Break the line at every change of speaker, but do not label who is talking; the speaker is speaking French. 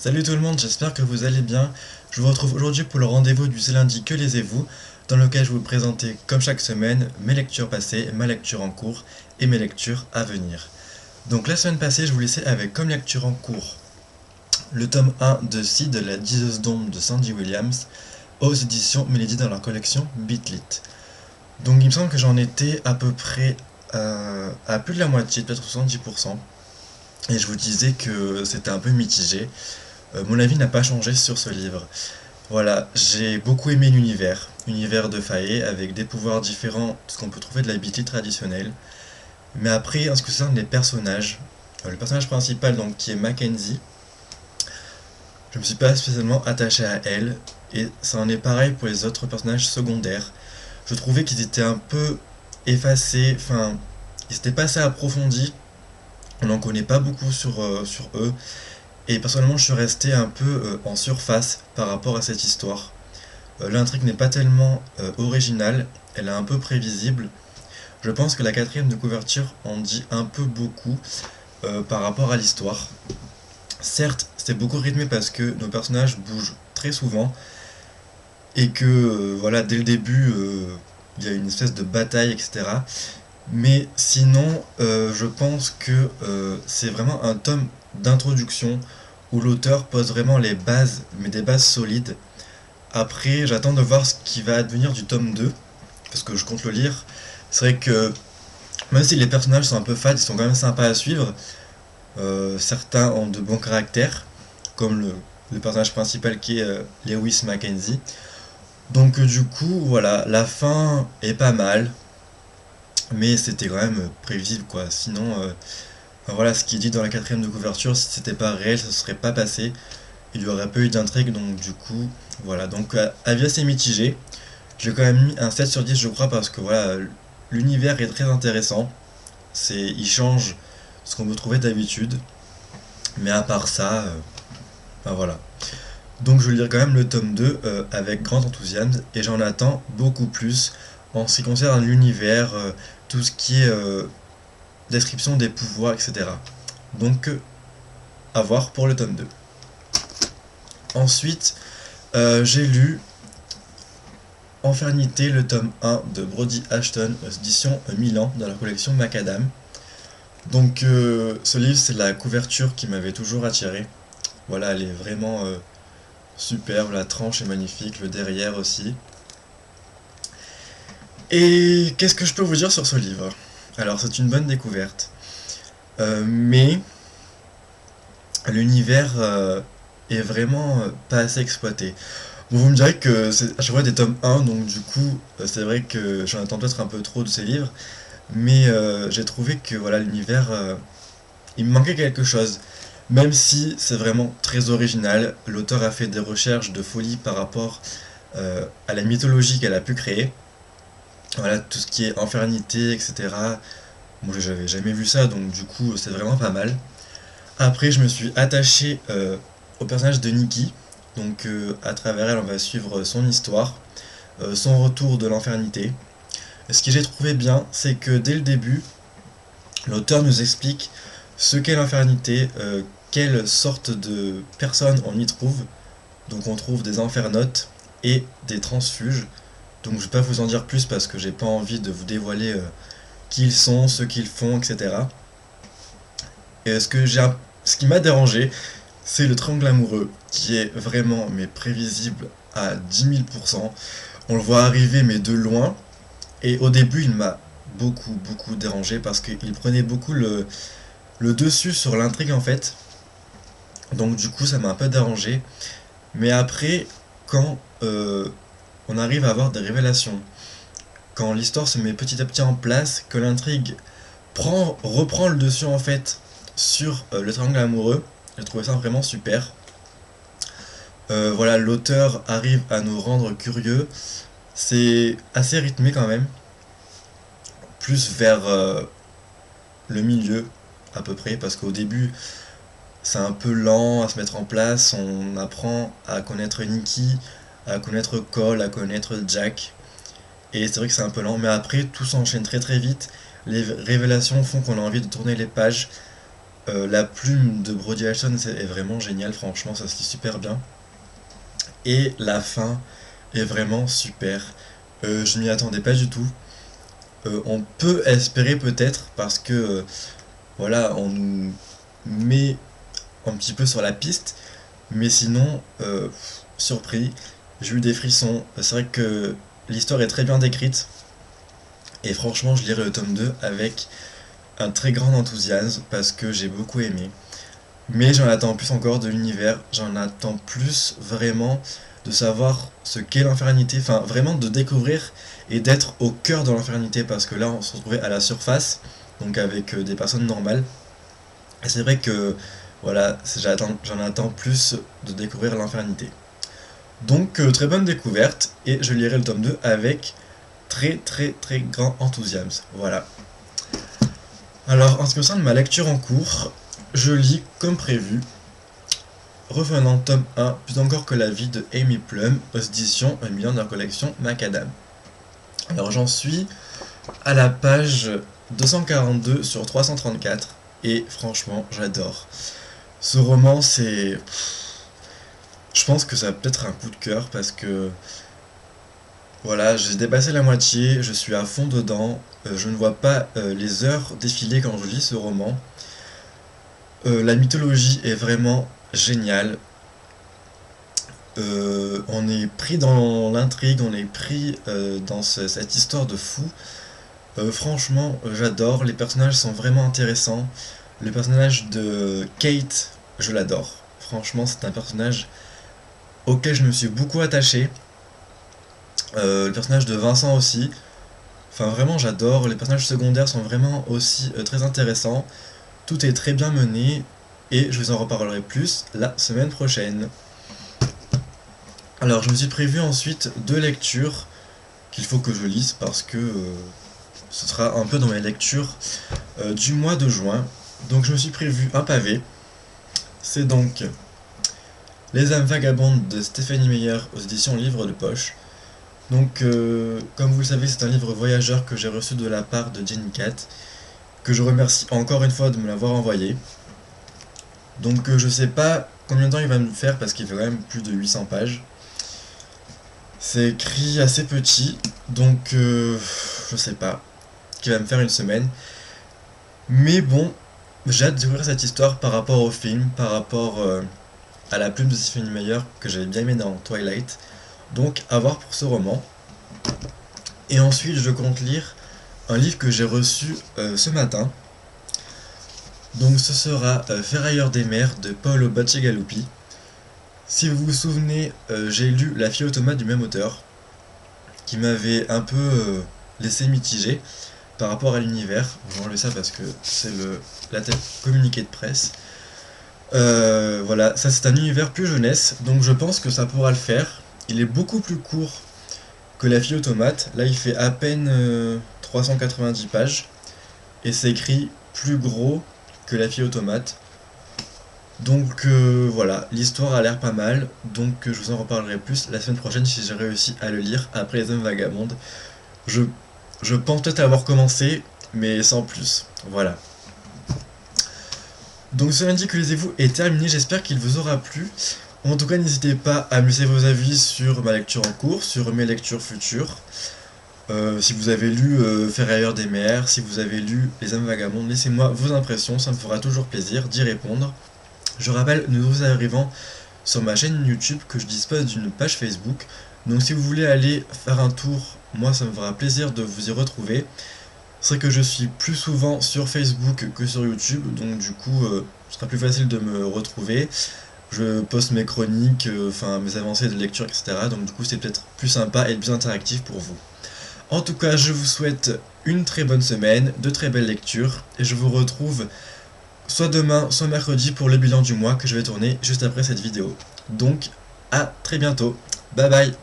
Salut tout le monde, j'espère que vous allez bien. Je vous retrouve aujourd'hui pour le rendez-vous du C'est lundi que lisez-vous, dans lequel je vais vous présenter, comme chaque semaine, mes lectures passées, ma lecture en cours et mes lectures à venir. Donc la semaine passée, je vous laissais avec comme lecture en cours le tome 1 de Sid, la diseuse d'ombre de Sandy Williams, aux éditions Mélodie dans leur collection Beatlit. Donc il me semble que j'en étais à peu près à plus de la moitié, peut-être 70%, et je vous disais que c'était un peu mitigé. Mon avis n'a pas changé sur ce livre. Voilà, j'ai beaucoup aimé l'univers, univers de Fae, avec des pouvoirs différents de ce qu'on peut trouver de la BT traditionnelle. Mais après, en ce qui concerne les personnages, le personnage principal, donc qui est Mackenzie, je me suis pas spécialement attaché à elle, et ça en est pareil pour les autres personnages secondaires. Je trouvais qu'ils étaient un peu effacés, enfin, ils n'étaient pas assez approfondis, on n'en connaît pas beaucoup sur eux, et personnellement je suis resté un peu en surface par rapport à cette histoire. L'intrigue n'est pas tellement originale, elle est un peu prévisible. Je pense que la quatrième de couverture en dit un peu beaucoup par rapport à l'histoire. Certes, c'est beaucoup rythmé parce que nos personnages bougent très souvent et que voilà, dès le début, il y a une espèce de bataille, etc. Mais sinon, je pense que c'est vraiment un tome d'introduction où l'auteur pose vraiment les bases, mais des bases solides. Après, j'attends de voir ce qui va advenir du tome 2 parce que je compte le lire. C'est vrai que même si les personnages sont un peu fades, ils sont quand même sympas à suivre. Certains ont de bons caractères, comme le personnage principal qui est Lewis Mackenzie. Donc du coup, voilà, la fin est pas mal, mais c'était quand même prévisible quoi. Sinon, enfin, voilà, ce qui est dit dans la quatrième de couverture, si c'était pas réel, ça serait pas passé. Il y aurait pas eu d'intrigue, donc du coup, voilà. Donc avis assez mitigé. J'ai quand même mis un 7 sur 10 je crois parce que voilà, l'univers est très intéressant. Il change ce qu'on peut trouver d'habitude. Mais à part ça, ben voilà. Donc je vais lire quand même le tome 2 avec grand enthousiasme et j'en attends beaucoup plus en ce qui concerne l'univers, tout ce qui est description des pouvoirs, etc. Donc à voir pour le tome 2. Ensuite, j'ai lu Infernité, le tome 1 de Brody Ashton, édition Milan, dans la collection Macadam. Donc ce livre, c'est la couverture qui m'avait toujours attiré. Voilà, elle est vraiment superbe, la tranche est magnifique, le derrière aussi. Et qu'est-ce que je peux vous dire sur ce livre? Alors, c'est une bonne découverte. Mais l'univers est vraiment pas assez exploité. Bon, vous me direz que c'est à chaque fois des tomes 1, donc du coup, c'est vrai que j'en attends peut-être un peu trop de ces livres, mais j'ai trouvé que voilà, l'univers, il me manquait quelque chose. Même si c'est vraiment très original, l'auteur a fait des recherches de folie par rapport à la mythologie qu'elle a pu créer. Voilà, tout ce qui est infernité, etc. Moi, j'avais jamais vu ça, donc du coup, c'est vraiment pas mal. Après, je me suis attaché au personnage de Nikki. Donc, à travers elle, on va suivre son histoire, son retour de l'infernité. Et ce que j'ai trouvé bien, c'est que dès le début, l'auteur nous explique ce qu'est l'infernité, quelle sorte de personnes on y trouve. Donc, on trouve des infernotes et des transfuges. Donc, je vais pas vous en dire plus parce que j'ai pas envie de vous dévoiler qui ils sont, ce qu'ils font, etc. Et ce qui m'a dérangé, c'est le triangle amoureux, qui est vraiment mais prévisible à 10 000%. On le voit arriver mais de loin, et au début il m'a beaucoup dérangé parce qu'il prenait beaucoup le dessus sur l'intrigue en fait. Donc du coup ça m'a un peu dérangé. Mais après, quand on arrive à avoir des révélations, quand l'histoire se met petit à petit en place, que l'intrigue reprend le dessus en fait sur le triangle amoureux, j'ai trouvé ça vraiment super. Voilà, l'auteur arrive à nous rendre curieux. C'est assez rythmé quand même, plus vers le milieu à peu près, parce qu'au début c'est un peu lent à se mettre en place. On apprend à connaître Nikki, à connaître Cole, à connaître Jack. Et c'est vrai que c'est un peu lent, mais après tout s'enchaîne très vite. Les révélations font qu'on a envie de tourner les pages. La plume de Brody Ashton est vraiment géniale, franchement, ça se lit super bien. Et la fin est vraiment super. Je m'y attendais pas du tout. On peut espérer peut-être parce que voilà, on nous met un petit peu sur la piste, mais sinon, surpris, j'ai eu des frissons. C'est vrai que l'histoire est très bien décrite, et franchement, je lirai le tome 2 avec un très grand enthousiasme parce que j'ai beaucoup aimé. Mais j'en attends plus encore de l'univers, j'en attends plus vraiment de savoir ce qu'est l'infernité, enfin vraiment de découvrir et d'être au cœur de l'infernité parce que là on se retrouvait à la surface, donc avec des personnes normales. Et c'est vrai que voilà, j'en attends plus de découvrir l'infernité. Donc très bonne découverte et je lirai le tome 2 avec très grand enthousiasme. Voilà. Alors en ce qui concerne ma lecture en cours, je lis comme prévu Revenant tome 1, plus encore que la vie de Amy Plum, aux éditions 1 million de la collection Macadam. Alors j'en suis à la page 242 sur 334 et franchement j'adore. Ce roman c'est... Je pense que ça va peut-être un coup de cœur parce que voilà, j'ai dépassé la moitié, je suis à fond dedans, je ne vois pas les heures défiler quand je lis ce roman. La mythologie est vraiment géniale. On est pris dans l'intrigue, on est pris dans cette histoire de fou. Franchement, j'adore, les personnages sont vraiment intéressants. Le personnage de Kate, je l'adore. Franchement, c'est un personnage auquel je me suis beaucoup attaché. Le personnage de Vincent aussi. Enfin, vraiment, j'adore. Les personnages secondaires sont vraiment aussi très intéressants. Tout est très bien mené et je vous en reparlerai plus la semaine prochaine. Alors, je me suis prévu ensuite 2 lectures qu'il faut que je lise parce que ce sera un peu dans mes lectures du mois de juin. Donc, je me suis prévu un pavé. C'est donc Les âmes vagabondes de Stéphanie Meyer aux éditions Livre de Poche. Donc, comme vous le savez, c'est un livre voyageur que j'ai reçu de la part de Jenny Cat, que je remercie encore une fois de me l'avoir envoyé. Donc, je sais pas combien de temps il va me faire parce qu'il fait quand même plus de 800 pages. C'est écrit assez petit, donc je sais pas, qui va me faire une semaine. Mais bon, j'ai hâte de découvrir cette histoire par rapport au film, par rapport à la plume de Stéphanie Meyer que j'avais bien aimé dans Twilight. Donc à voir pour ce roman. Et ensuite je compte lire un livre que j'ai reçu ce matin. Donc ce sera Ferrailleur des mers de Paolo Bacigalupi. Si vous vous souvenez, j'ai lu La fille automate du même auteur, qui m'avait un peu laissé mitigé par rapport à l'univers. Vous enlevez ça parce que c'est la tête communiqué de presse. Voilà, ça c'est un univers plus jeunesse, donc je pense que ça pourra le faire. Il est beaucoup plus court que La fille automate. Là, il fait à peine 390 pages. Et c'est écrit plus gros que La fille automate. Donc voilà, l'histoire a l'air pas mal, donc je vous en reparlerai plus la semaine prochaine si j'ai réussi à le lire après Les Hommes Vagabondes. Je pense peut-être avoir commencé, mais sans plus. Voilà. Donc ce lundi que lisez-vous est terminé, j'espère qu'il vous aura plu. En tout cas, n'hésitez pas à me laisser vos avis sur ma lecture en cours, sur mes lectures futures. Si vous avez lu Ferrailleur des mers, si vous avez lu Les Hommes Vagabondes, laissez-moi vos impressions, ça me fera toujours plaisir d'y répondre. Je rappelle, nous nouveaux arrivants sur ma chaîne YouTube que je dispose d'une page Facebook. Donc si vous voulez aller faire un tour, moi ça me fera plaisir de vous y retrouver. C'est vrai que je suis plus souvent sur Facebook que sur YouTube, donc du coup ce sera plus facile de me retrouver. Je poste mes chroniques, enfin mes avancées de lecture, etc. Donc du coup c'est peut-être plus sympa et plus interactif pour vous. En tout cas, je vous souhaite une très bonne semaine, de très belles lectures, et je vous retrouve soit demain, soit mercredi pour le bilan du mois que je vais tourner juste après cette vidéo. Donc, à très bientôt. Bye bye.